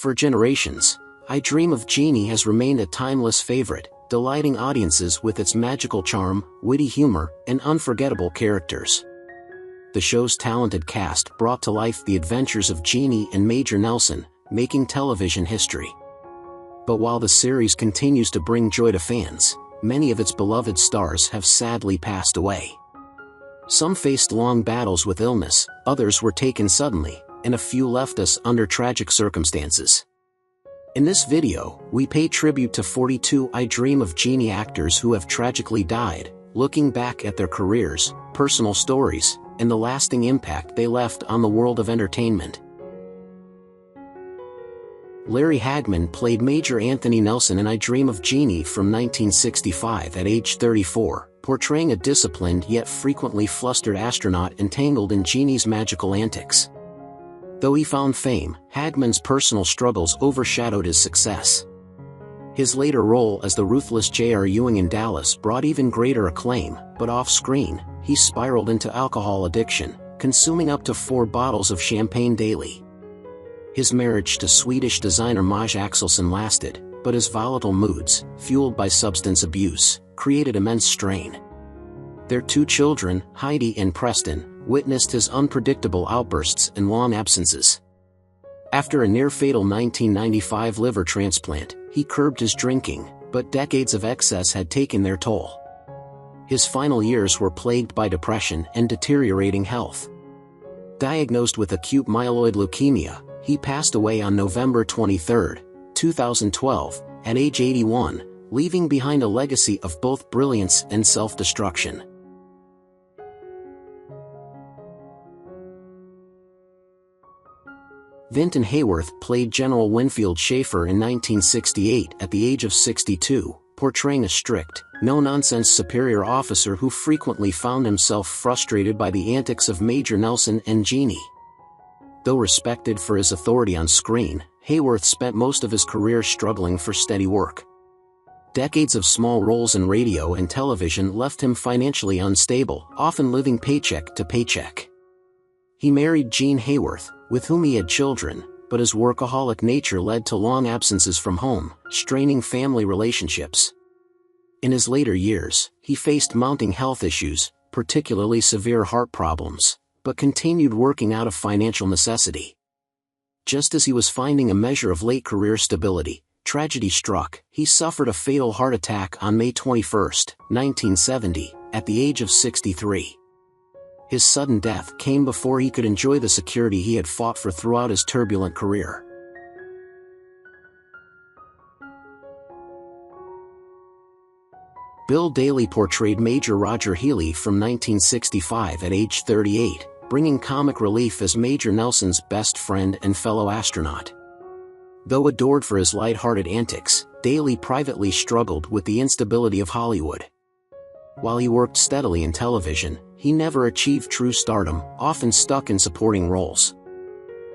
For generations, I Dream of Jeannie has remained a timeless favorite, delighting audiences with its magical charm, witty humor, and unforgettable characters. The show's talented cast brought to life the adventures of Jeannie and Major Nelson, making television history. But while the series continues to bring joy to fans, many of its beloved stars have sadly passed away. Some faced long battles with illness, others were taken suddenly, and a few left us under tragic circumstances. In this video, we pay tribute to 42 I Dream of Jeannie actors who have tragically died, looking back at their careers, personal stories, and the lasting impact they left on the world of entertainment. Larry Hagman played Major Anthony Nelson in I Dream of Jeannie from 1965 at age 34, portraying a disciplined yet frequently flustered astronaut entangled in Jeannie's magical antics. Though he found fame, Hagman's personal struggles overshadowed his success. His later role as the ruthless J.R. Ewing in Dallas brought even greater acclaim, but off-screen, he spiraled into alcohol addiction, consuming up to 4 bottles of champagne daily. His marriage to Swedish designer Maja Axelsson lasted, but his volatile moods, fueled by substance abuse, created immense strain. Their 2 children, Heidi and Preston, witnessed his unpredictable outbursts and long absences. After a near-fatal 1995 liver transplant, he curbed his drinking, but decades of excess had taken their toll. His final years were plagued by depression and deteriorating health. Diagnosed with acute myeloid leukemia, he passed away on November 23, 2012, at age 81, leaving behind a legacy of both brilliance and self-destruction. Vinton Hayworth played General Winfield Schaefer in 1968 at the age of 62, portraying a strict, no-nonsense superior officer who frequently found himself frustrated by the antics of Major Nelson and Jeannie. Though respected for his authority on screen, Hayworth spent most of his career struggling for steady work. Decades of small roles in radio and television left him financially unstable, often living paycheck to paycheck. He married Jean Hayworth, with whom he had children, but his workaholic nature led to long absences from home, straining family relationships. In his later years, he faced mounting health issues, particularly severe heart problems, but continued working out of financial necessity. Just as he was finding a measure of late career stability, tragedy struck. He suffered a fatal heart attack on May 21, 1970, at the age of 63. His sudden death came before he could enjoy the security he had fought for throughout his turbulent career. Bill Daly portrayed Major Roger Healy from 1965 at age 38, bringing comic relief as Major Nelson's best friend and fellow astronaut. Though adored for his light-hearted antics, Daly privately struggled with the instability of Hollywood. While he worked steadily in television, he never achieved true stardom, often stuck in supporting roles.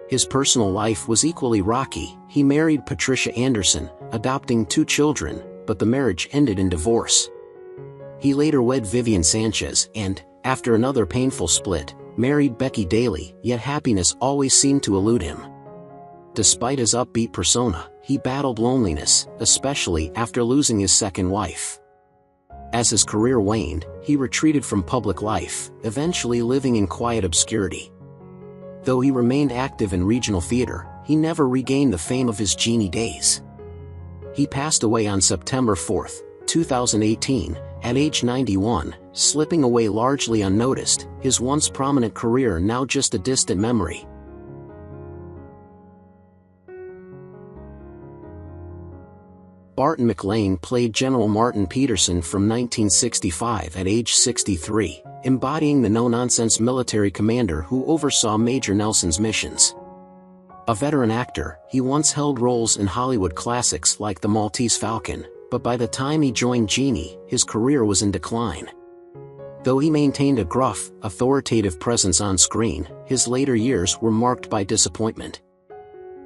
His personal life was equally rocky. He married Patricia Anderson, adopting 2 children, but the marriage ended in divorce. He later wed Vivian Sanchez and, after another painful split, married Becky Daly, yet happiness always seemed to elude him. Despite his upbeat persona, he battled loneliness, especially after losing his second wife. As his career waned, he retreated from public life, eventually living in quiet obscurity. Though he remained active in regional theater, he never regained the fame of his Jeannie days. He passed away on September 4, 2018, at age 91, slipping away largely unnoticed, his once prominent career now just a distant memory. Barton MacLane played General Martin Peterson from 1965 at age 63, embodying the no-nonsense military commander who oversaw Major Nelson's missions. A veteran actor, he once held roles in Hollywood classics like The Maltese Falcon, but by the time he joined Jeannie, his career was in decline. Though he maintained a gruff, authoritative presence on screen, his later years were marked by disappointment.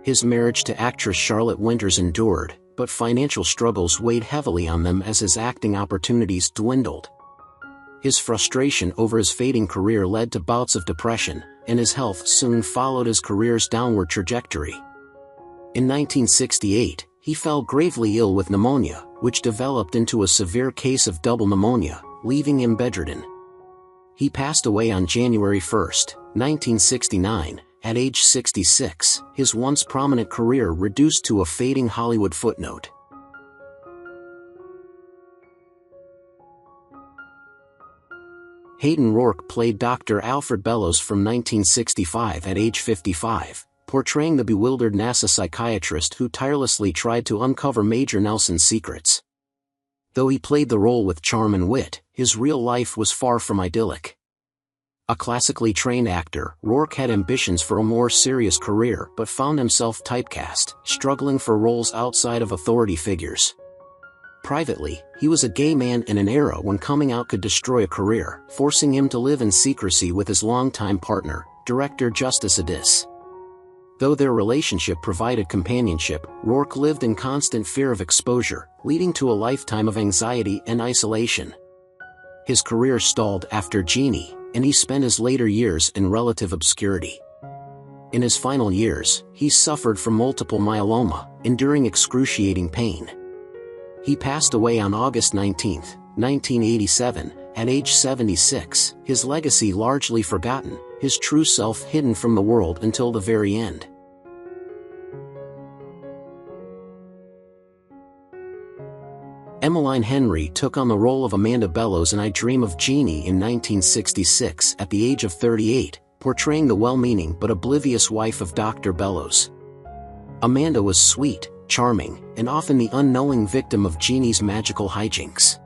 His marriage to actress Charlotte Winters endured, but financial struggles weighed heavily on them as his acting opportunities dwindled. His frustration over his fading career led to bouts of depression, and his health soon followed his career's downward trajectory. In 1968, he fell gravely ill with pneumonia, which developed into a severe case of double pneumonia, leaving him bedridden. He passed away on January 1, 1969, at age 66, his once prominent career reduced to a fading Hollywood footnote. Hayden Rorke played Dr. Alfred Bellows from 1965 at age 55, portraying the bewildered NASA psychiatrist who tirelessly tried to uncover Major Nelson's secrets. Though he played the role with charm and wit, his real life was far from idyllic. A classically trained actor, Rorke had ambitions for a more serious career but found himself typecast, struggling for roles outside of authority figures. Privately, he was a gay man in an era when coming out could destroy a career, forcing him to live in secrecy with his longtime partner, director Justice Addis. Though their relationship provided companionship, Rorke lived in constant fear of exposure, leading to a lifetime of anxiety and isolation. His career stalled after Jeannie, and he spent his later years in relative obscurity. In his final years, he suffered from multiple myeloma, enduring excruciating pain. He passed away on August 19, 1987, at age 76, his legacy largely forgotten, his true self hidden from the world until the very end. Emmaline Henry took on the role of Amanda Bellows in I Dream of Jeannie in 1966 at the age of 38, portraying the well-meaning but oblivious wife of Dr. Bellows. Amanda was sweet, charming, and often the unknowing victim of Jeannie's magical hijinks.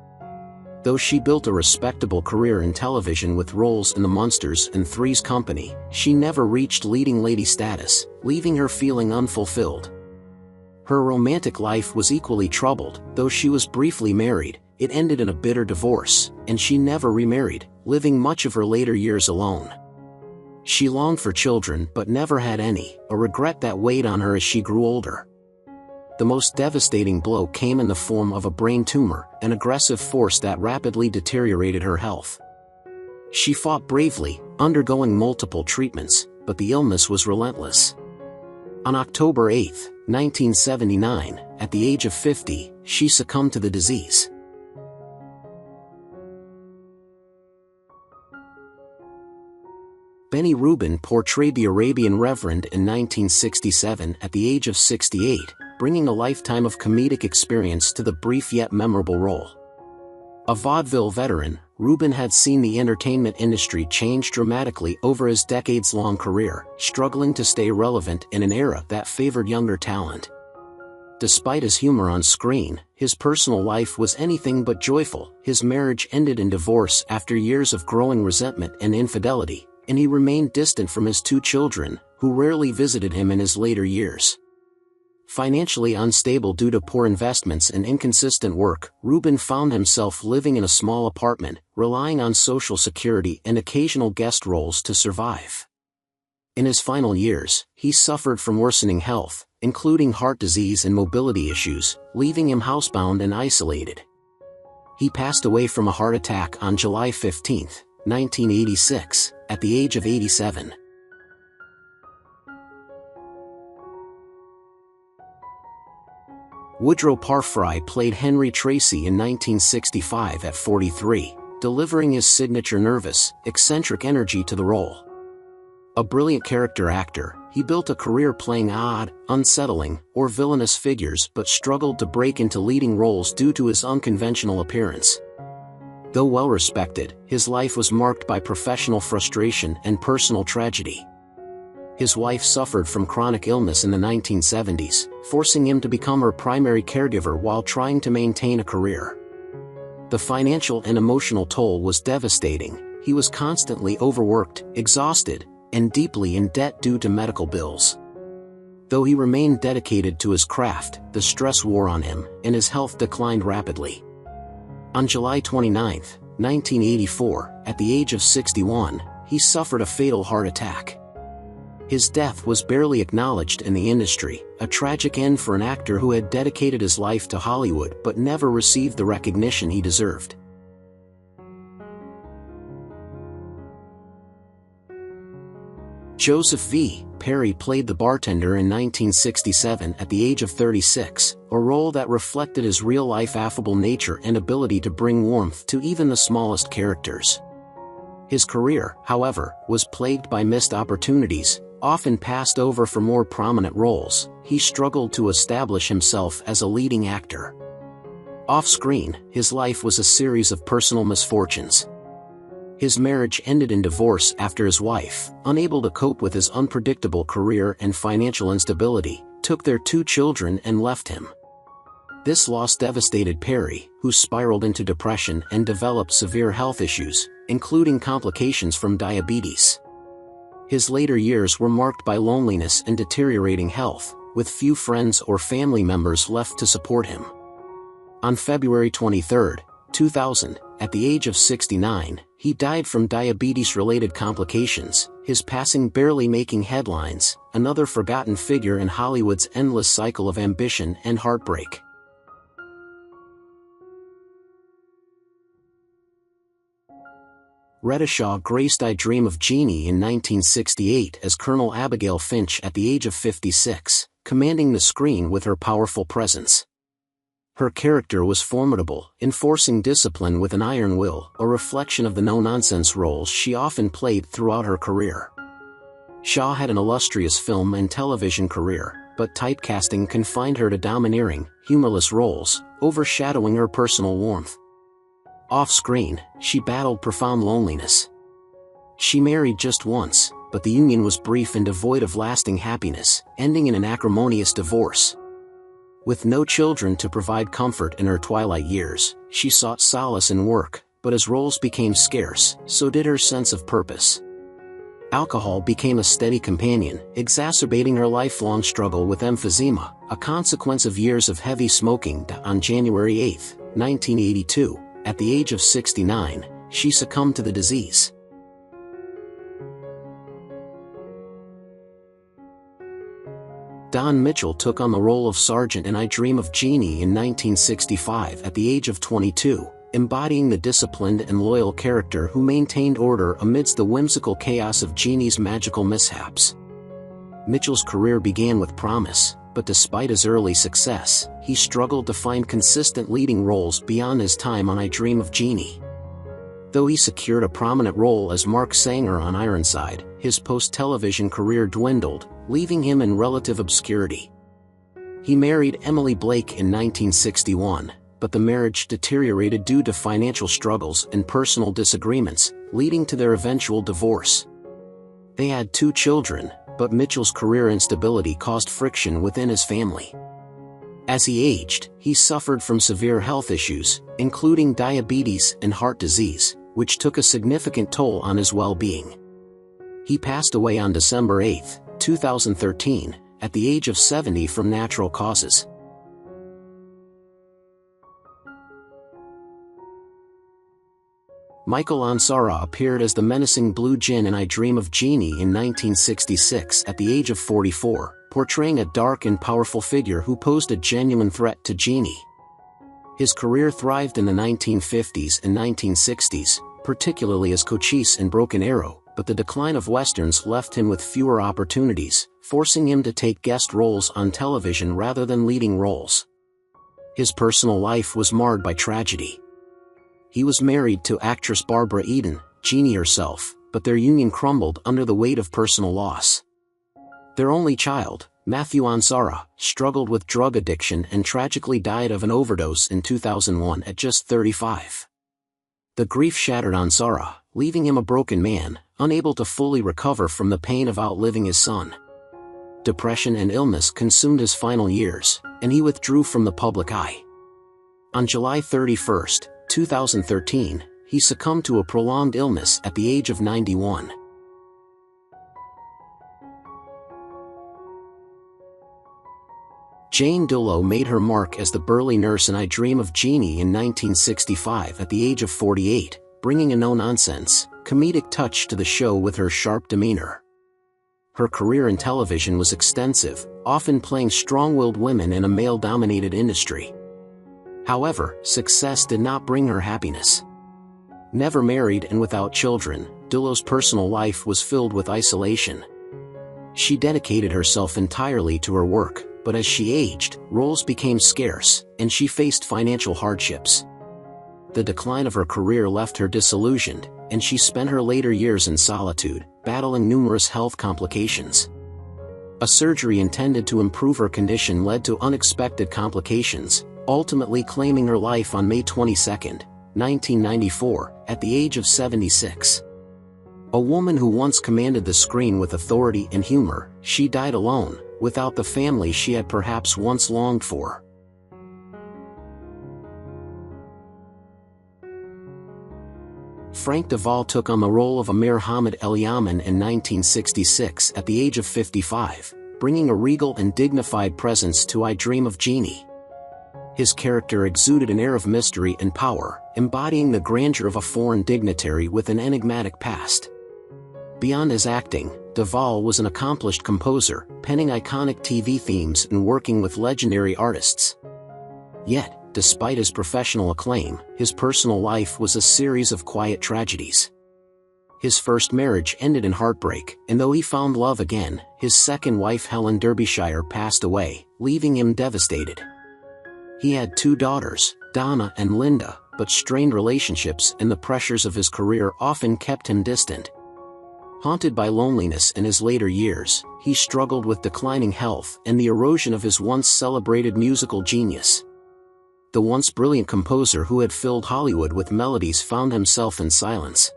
Though she built a respectable career in television with roles in The Munsters and Three's Company, she never reached leading lady status, leaving her feeling unfulfilled. Her romantic life was equally troubled. Though she was briefly married, it ended in a bitter divorce, and she never remarried, living much of her later years alone. She longed for children but never had any, a regret that weighed on her as she grew older. The most devastating blow came in the form of a brain tumor, an aggressive force that rapidly deteriorated her health. She fought bravely, undergoing multiple treatments, but the illness was relentless. On October 8, 1979, at the age of 50, she succumbed to the disease. Benny Rubin portrayed the Arabian Reverend in 1967 at the age of 68, bringing a lifetime of comedic experience to the brief yet memorable role. A vaudeville veteran, Rubin had seen the entertainment industry change dramatically over his decades-long career, struggling to stay relevant in an era that favored younger talent. Despite his humor on screen, his personal life was anything but joyful. His marriage ended in divorce after years of growing resentment and infidelity, and he remained distant from his two children, who rarely visited him in his later years. Financially unstable due to poor investments and inconsistent work, Rubin found himself living in a small apartment, relying on Social Security and occasional guest roles to survive. In his final years, he suffered from worsening health, including heart disease and mobility issues, leaving him housebound and isolated. He passed away from a heart attack on July 15, 1986, at the age of 87. Woodrow Parfrey played Henry Tracy in 1965 at 43, delivering his signature nervous, eccentric energy to the role. A brilliant character actor, he built a career playing odd, unsettling, or villainous figures but struggled to break into leading roles due to his unconventional appearance. Though well-respected, his life was marked by professional frustration and personal tragedy. His wife suffered from chronic illness in the 1970s, forcing him to become her primary caregiver while trying to maintain a career. The financial and emotional toll was devastating. He was constantly overworked, exhausted, and deeply in debt due to medical bills. Though he remained dedicated to his craft, the stress wore on him, and his health declined rapidly. On July 29, 1984, at the age of 61, he suffered a fatal heart attack. His death was barely acknowledged in the industry, a tragic end for an actor who had dedicated his life to Hollywood but never received the recognition he deserved. Joseph V. Perry played the bartender in 1967 at the age of 36, a role that reflected his real-life affable nature and ability to bring warmth to even the smallest characters. His career, however, was plagued by missed opportunities, often passed over for more prominent roles. He struggled to establish himself as a leading actor. Off-screen, his life was a series of personal misfortunes. His marriage ended in divorce after his wife, unable to cope with his unpredictable career and financial instability, took their 2 children and left him. This loss devastated Perry, who spiraled into depression and developed severe health issues, including complications from diabetes. His later years were marked by loneliness and deteriorating health, with few friends or family members left to support him. On February 23, 2000, at the age of 69, he died from diabetes-related complications, his passing barely making headlines, another forgotten figure in Hollywood's endless cycle of ambition and heartbreak. Reta Shaw graced I Dream of Jeannie in 1968 as Colonel Abigail Finch at the age of 56, commanding the screen with her powerful presence. Her character was formidable, enforcing discipline with an iron will, a reflection of the no-nonsense roles she often played throughout her career. Shaw had an illustrious film and television career, but typecasting confined her to domineering, humorless roles, overshadowing her personal warmth. Off-screen, she battled profound loneliness. She married just once, but the union was brief and devoid of lasting happiness, ending in an acrimonious divorce. With no children to provide comfort in her twilight years, she sought solace in work, but as roles became scarce, so did her sense of purpose. Alcohol became a steady companion, exacerbating her lifelong struggle with emphysema, a consequence of years of heavy smoking. On January 8, 1982, at the age of 69, she succumbed to the disease. Don Mitchell took on the role of Sergeant in I Dream of Jeannie in 1965 at the age of 22, embodying the disciplined and loyal character who maintained order amidst the whimsical chaos of Jeannie's magical mishaps. Mitchell's career began with promise, but despite his early success, he struggled to find consistent leading roles beyond his time on I Dream of Jeannie. Though he secured a prominent role as Mark Sanger on Ironside, his post-television career dwindled, leaving him in relative obscurity. He married Emily Blake in 1961, but the marriage deteriorated due to financial struggles and personal disagreements, leading to their eventual divorce. They had 2 children, but Mitchell's career instability caused friction within his family. As he aged, he suffered from severe health issues, including diabetes and heart disease, which took a significant toll on his well-being. He passed away on December 8, 2013, at the age of 70 from natural causes. Michael Ansara appeared as the menacing Blue Djinn in I Dream of Jeannie in 1966 at the age of 44, portraying a dark and powerful figure who posed a genuine threat to Jeannie. His career thrived in the 1950s and 1960s, particularly as Cochise in Broken Arrow, but the decline of westerns left him with fewer opportunities, forcing him to take guest roles on television rather than leading roles. His personal life was marred by tragedy. He was married to actress Barbara Eden, Jeannie herself, but their union crumbled under the weight of personal loss. Their only child, Matthew Ansara, struggled with drug addiction and tragically died of an overdose in 2001 at just 35. The grief shattered Ansara, leaving him a broken man, unable to fully recover from the pain of outliving his son. Depression and illness consumed his final years, and he withdrew from the public eye. On July 31, 2013, he succumbed to a prolonged illness at the age of 91. Jane Dulo made her mark as the burly nurse in I Dream of Jeannie in 1965 at the age of 48, bringing a no-nonsense, comedic touch to the show with her sharp demeanor. Her career in television was extensive, often playing strong-willed women in a male-dominated industry. However, success did not bring her happiness. Never married and without children, Dulo's personal life was filled with isolation. She dedicated herself entirely to her work, but as she aged, roles became scarce, and she faced financial hardships. The decline of her career left her disillusioned, and she spent her later years in solitude, battling numerous health complications. A surgery intended to improve her condition led to unexpected complications, ultimately claiming her life on May 22, 1994, at the age of 76. A woman who once commanded the screen with authority and humor, she died alone, without the family she had perhaps once longed for. Frank Duvall took on the role of Amir Hamid El Yaman in 1966 at the age of 55, bringing a regal and dignified presence to I Dream of Jeannie. His character exuded an air of mystery and power, embodying the grandeur of a foreign dignitary with an enigmatic past. Beyond his acting, Duvall was an accomplished composer, penning iconic TV themes and working with legendary artists. Yet, despite his professional acclaim, his personal life was a series of quiet tragedies. His first marriage ended in heartbreak, and though he found love again, his second wife Helen Derbyshire passed away, leaving him devastated. He had 2 daughters, Donna and Lynde, but strained relationships and the pressures of his career often kept him distant. Haunted by loneliness in his later years, he struggled with declining health and the erosion of his once celebrated musical genius. The once brilliant composer who had filled Hollywood with melodies found himself in silence.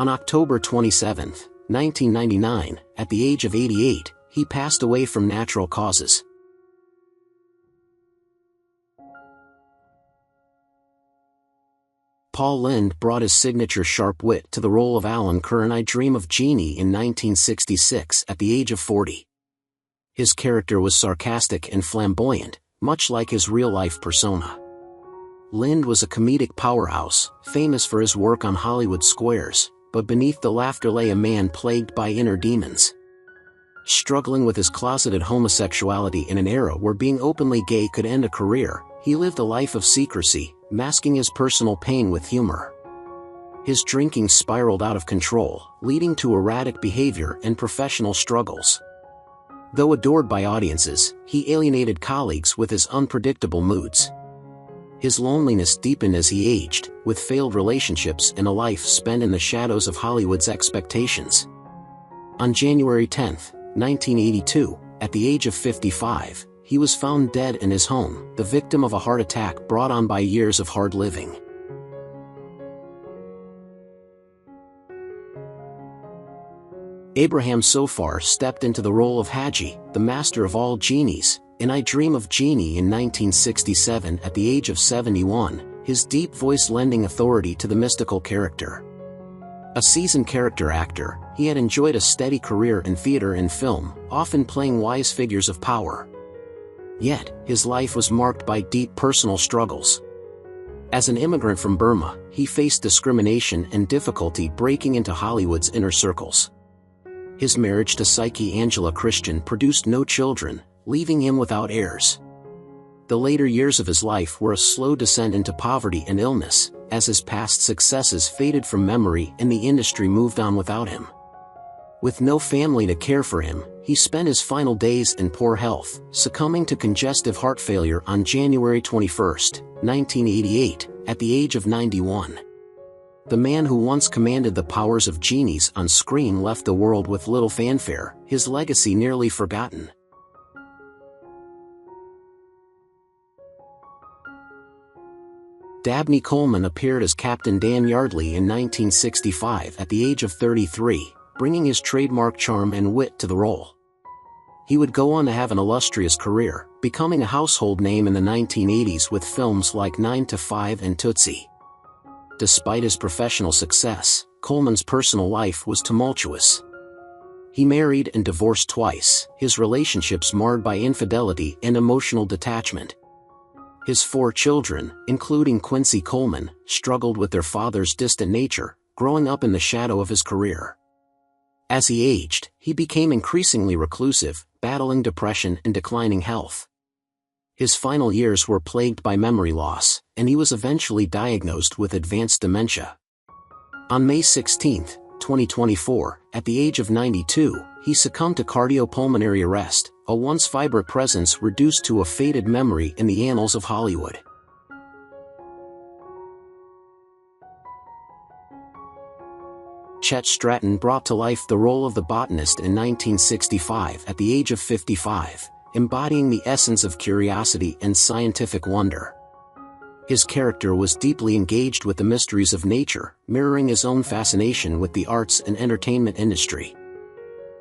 On October 27, 1999, at the age of 88, he passed away from natural causes. Paul Lynde brought his signature sharp wit to the role of Alan Kerr in I Dream of Jeannie in 1966 at the age of 40. His character was sarcastic and flamboyant, much like his real-life persona. Lynde was a comedic powerhouse, famous for his work on Hollywood squares, but beneath the laughter lay a man plagued by inner demons. Struggling with his closeted homosexuality in an era where being openly gay could end a career, he lived a life of secrecy, masking his personal pain with humor. His drinking spiraled out of control, leading to erratic behavior and professional struggles. Though adored by audiences, he alienated colleagues with his unpredictable moods. His loneliness deepened as he aged, with failed relationships and a life spent in the shadows of Hollywood's expectations. On January 10, 1982, at the age of 55, he was found dead in his home, the victim of a heart attack brought on by years of hard living. Abraham Sofar stepped into the role of Hadji, the master of all genies, in I Dream of Jeannie in 1967 at the age of 71, his deep voice lending authority to the mystical character. A seasoned character actor, he had enjoyed a steady career in theater and film, often playing wise figures of power. Yet, his life was marked by deep personal struggles. As an immigrant from Burma, he faced discrimination and difficulty breaking into Hollywood's inner circles. His marriage to Psyche Angela Christian produced no children, leaving him without heirs. The later years of his life were a slow descent into poverty and illness, as his past successes faded from memory and the industry moved on without him. With no family to care for him, he spent his final days in poor health, succumbing to congestive heart failure on January 21, 1988, at the age of 91. The man who once commanded the powers of genies on screen left the world with little fanfare, his legacy nearly forgotten. Dabney Coleman appeared as Captain Dan Yardley in 1965 at the age of 33, bringing his trademark charm and wit to the role. He would go on to have an illustrious career, becoming a household name in the 1980s with films like 9 to 5 and Tootsie. Despite his professional success, Coleman's personal life was tumultuous. He married and divorced twice, his relationships marred by infidelity and emotional detachment. His 4 children, including Quincy Coleman, struggled with their father's distant nature, growing up in the shadow of his career. As he aged, he became increasingly reclusive, battling depression and declining health. His final years were plagued by memory loss, and he was eventually diagnosed with advanced dementia. On May 16, 2024, at the age of 92, he succumbed to cardiopulmonary arrest, a once vibrant presence reduced to a faded memory in the annals of Hollywood. Chet Stratton brought to life the role of the botanist in 1965 at the age of 55, embodying the essence of curiosity and scientific wonder. His character was deeply engaged with the mysteries of nature, mirroring his own fascination with the arts and entertainment industry.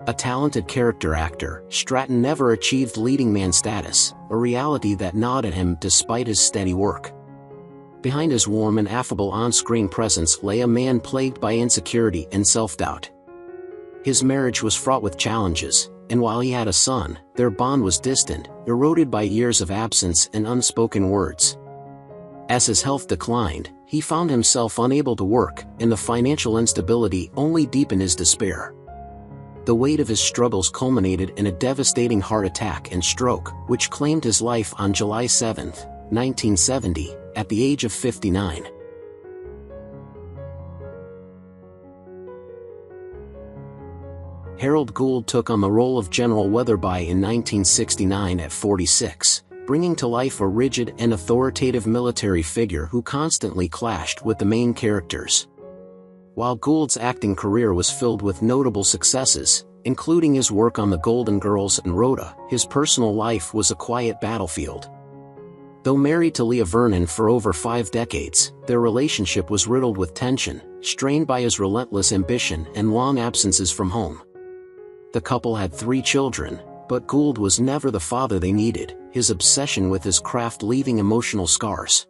A talented character actor, Stratton never achieved leading man status, a reality that gnawed at him despite his steady work. Behind his warm and affable on-screen presence lay a man plagued by insecurity and self-doubt. His marriage was fraught with challenges, and while he had a son, their bond was distant, eroded by years of absence and unspoken words. As his health declined, he found himself unable to work, and the financial instability only deepened his despair. The weight of his struggles culminated in a devastating heart attack and stroke, which claimed his life on July 7, 1970, at the age of 59. Harold Gould took on the role of General Weatherby in 1969 at 46, bringing to life a rigid and authoritative military figure who constantly clashed with the main characters. While Gould's acting career was filled with notable successes, including his work on The Golden Girls and Rhoda, his personal life was a quiet battlefield. Though married to Leah Vernon for over 5 decades, their relationship was riddled with tension, strained by his relentless ambition and long absences from home. The couple had 3 children, but Gould was never the father they needed, his obsession with his craft leaving emotional scars.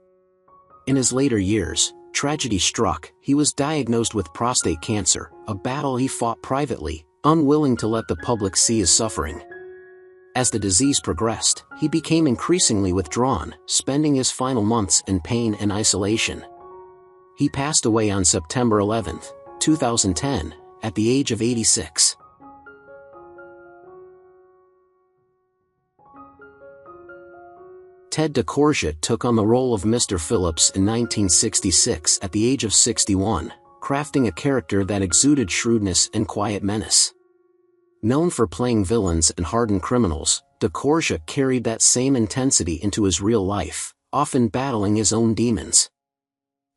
In his later years, tragedy struck. He was diagnosed with prostate cancer, a battle he fought privately, unwilling to let the public see his suffering. As the disease progressed, he became increasingly withdrawn, spending his final months in pain and isolation. He passed away on September 11, 2010, at the age of 86. Ted de Corsia took on the role of Mr. Phillips in 1966 at the age of 61, crafting a character that exuded shrewdness and quiet menace. Known for playing villains and hardened criminals, de Corsia carried that same intensity into his real life, often battling his own demons.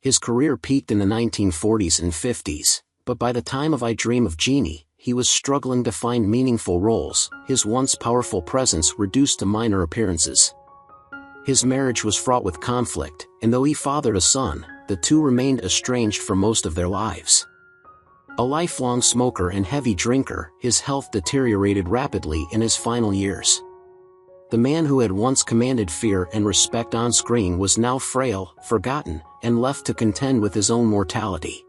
His career peaked in the 1940s and 50s, but by the time of I Dream of Jeannie, he was struggling to find meaningful roles, his once powerful presence reduced to minor appearances. His marriage was fraught with conflict, and though he fathered a son, the two remained estranged for most of their lives. A lifelong smoker and heavy drinker, his health deteriorated rapidly in his final years. The man who had once commanded fear and respect on screen was now frail, forgotten, and left to contend with his own mortality.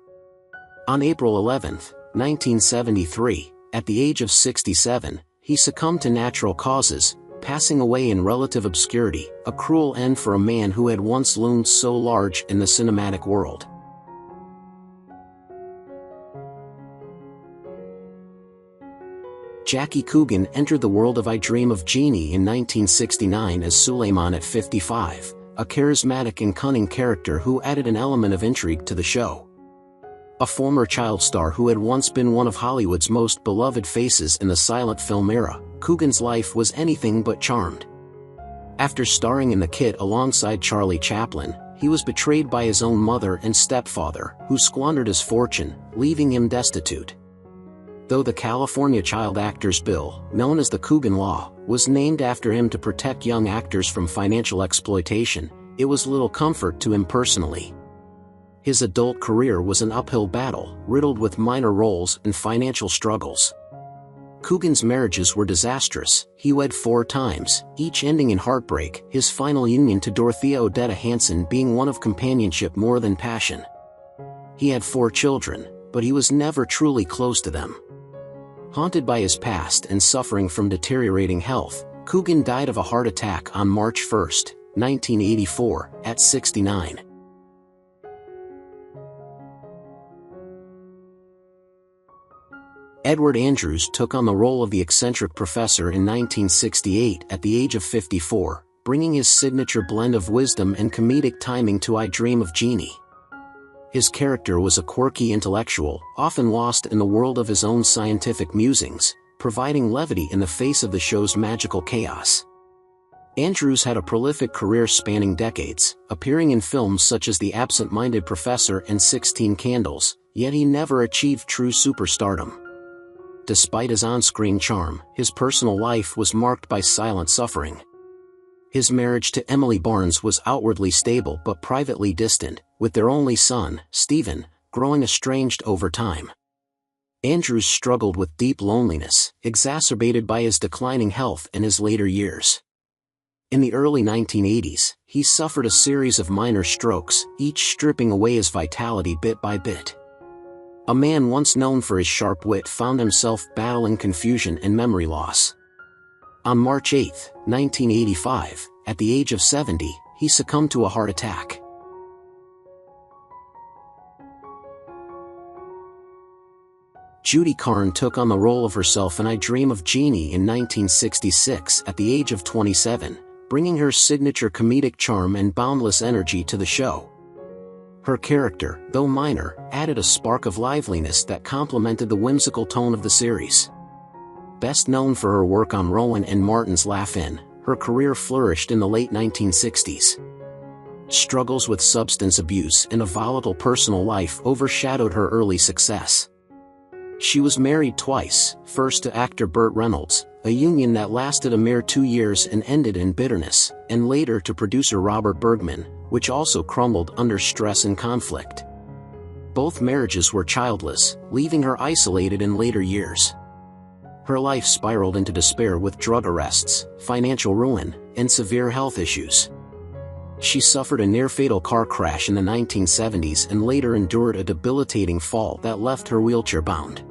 On April 11, 1973, at the age of 67, he succumbed to natural causes, passing away in relative obscurity, a cruel end for a man who had once loomed so large in the cinematic world. Jackie Coogan entered the world of I Dream of Jeannie in 1969 as Suleiman at 55, a charismatic and cunning character who added an element of intrigue to the show. A former child star who had once been one of Hollywood's most beloved faces in the silent film era, Coogan's life was anything but charmed. After starring in The Kid alongside Charlie Chaplin, he was betrayed by his own mother and stepfather, who squandered his fortune, leaving him destitute. Though the California Child Actors Bill, known as the Coogan Law, was named after him to protect young actors from financial exploitation, it was little comfort to him personally. His adult career was an uphill battle, riddled with minor roles and financial struggles. Coogan's marriages were disastrous. He wed 4 times, each ending in heartbreak, his final union to Dorothea Odetta Hansen being one of companionship more than passion. He had 4 children, but he was never truly close to them. Haunted by his past and suffering from deteriorating health, Coogan died of a heart attack on March 1, 1984, at 69. Edward Andrews took on the role of the eccentric professor in 1968 at the age of 54, bringing his signature blend of wisdom and comedic timing to I Dream of Jeannie. His character was a quirky intellectual, often lost in the world of his own scientific musings, providing levity in the face of the show's magical chaos. Andrews had a prolific career spanning decades, appearing in films such as The Absent-Minded Professor and 16 Candles, yet he never achieved true superstardom. Despite his on-screen charm, his personal life was marked by silent suffering. His marriage to Emily Barnes was outwardly stable but privately distant, with their only son, Stephen, growing estranged over time. Andrews struggled with deep loneliness, exacerbated by his declining health in his later years. In the early 1980s, he suffered a series of minor strokes, each stripping away his vitality bit by bit. A man once known for his sharp wit found himself battling confusion and memory loss. On March 8, 1985, at the age of 70, he succumbed to a heart attack. Judy Carne took on the role of herself in I Dream of Jeannie in 1966 at the age of 27, bringing her signature comedic charm and boundless energy to the show. Her character, though minor, added a spark of liveliness that complemented the whimsical tone of the series. Best known for her work on Rowan and Martin's Laugh-In, her career flourished in the late 1960s. Struggles with substance abuse and a volatile personal life overshadowed her early success. She was married twice, first to actor Burt Reynolds, a union that lasted a mere 2 years and ended in bitterness, and later to producer Robert Bergman, which also crumbled under stress and conflict. Both marriages were childless, leaving her isolated in later years. Her life spiraled into despair with drug arrests, financial ruin, and severe health issues. She suffered a near-fatal car crash in the 1970s and later endured a debilitating fall that left her wheelchair-bound.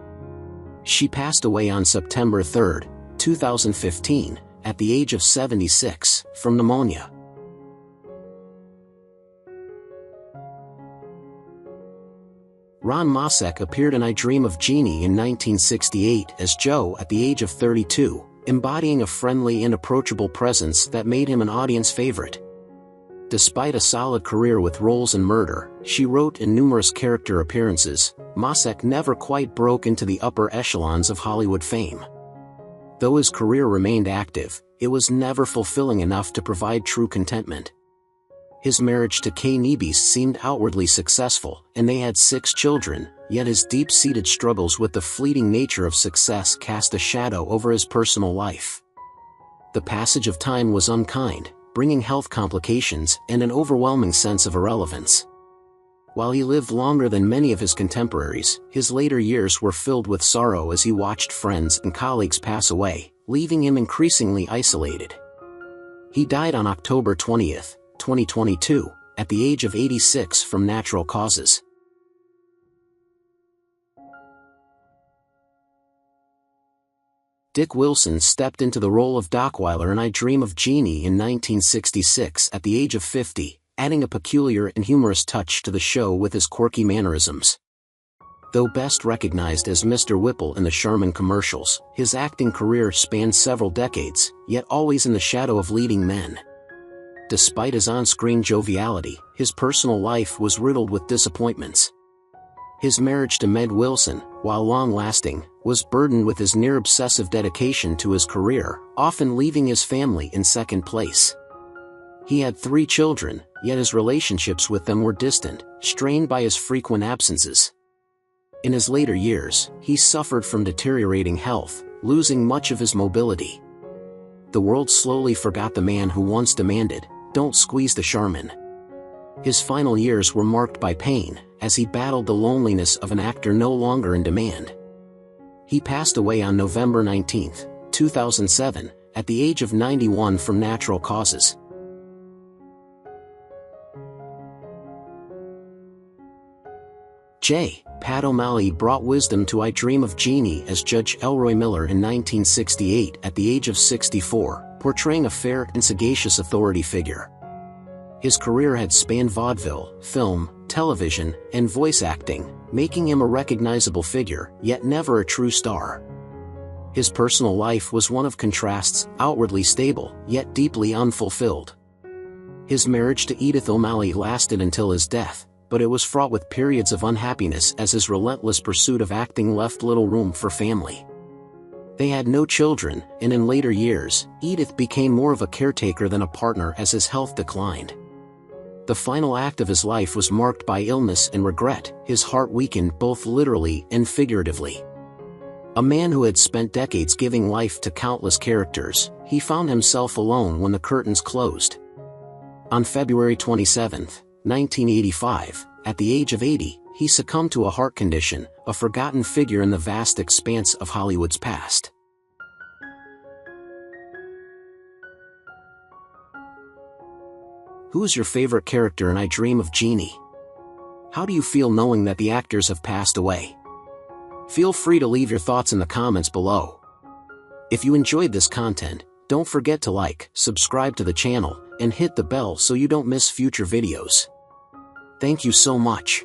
She passed away on September 3, 2015, at the age of 76, from pneumonia. Ron Masak appeared in I Dream of Jeannie in 1968 as Joe at the age of 32, embodying a friendly and approachable presence that made him an audience favorite. Despite a solid career with roles in Murder, She Wrote and numerous character appearances, Masak never quite broke into the upper echelons of Hollywood fame. Though his career remained active, it was never fulfilling enough to provide true contentment. His marriage to Kay Nebis seemed outwardly successful, and they had 6 children, yet his deep-seated struggles with the fleeting nature of success cast a shadow over his personal life. The passage of time was unkind, bringing health complications and an overwhelming sense of irrelevance. While he lived longer than many of his contemporaries, his later years were filled with sorrow as he watched friends and colleagues pass away, leaving him increasingly isolated. He died on October 20, 2022, at the age of 86 from natural causes. Dick Wilson stepped into the role of Dockweiler in I Dream of Jeannie in 1966 at the age of 50, adding a peculiar and humorous touch to the show with his quirky mannerisms. Though best recognized as Mr. Whipple in the Sherman commercials, his acting career spanned several decades, yet always in the shadow of leading men. Despite his on-screen joviality, his personal life was riddled with disappointments. His marriage to Meg Wilson, while long-lasting, was burdened with his near-obsessive dedication to his career, often leaving his family in second place. He had 3 children, yet his relationships with them were distant, strained by his frequent absences. In his later years, he suffered from deteriorating health, losing much of his mobility. The world slowly forgot the man who once demanded, "Don't squeeze the Charmin." His final years were marked by pain, as he battled the loneliness of an actor no longer in demand. He passed away on November 19, 2007, at the age of 91 from natural causes. J. Pat O'Malley brought wisdom to I Dream of Jeannie as Judge Elroy Miller in 1968 at the age of 64, portraying a fair and sagacious authority figure. His career had spanned vaudeville, film, television, and voice acting, making him a recognizable figure, yet never a true star. His personal life was one of contrasts, outwardly stable, yet deeply unfulfilled. His marriage to Edith O'Malley lasted until his death, but it was fraught with periods of unhappiness as his relentless pursuit of acting left little room for family. They had no children, and in later years, Edith became more of a caretaker than a partner as his health declined. The final act of his life was marked by illness and regret. His heart weakened both literally and figuratively. A man who had spent decades giving life to countless characters, he found himself alone when the curtains closed. On February 27, 1985, at the age of 80, he succumbed to a heart condition, a forgotten figure in the vast expanse of Hollywood's past. Who's your favorite character in I Dream of Jeannie? How do you feel knowing that the actors have passed away? Feel free to leave your thoughts in the comments below. If you enjoyed this content, don't forget to like, subscribe to the channel, and hit the bell so you don't miss future videos. Thank you so much.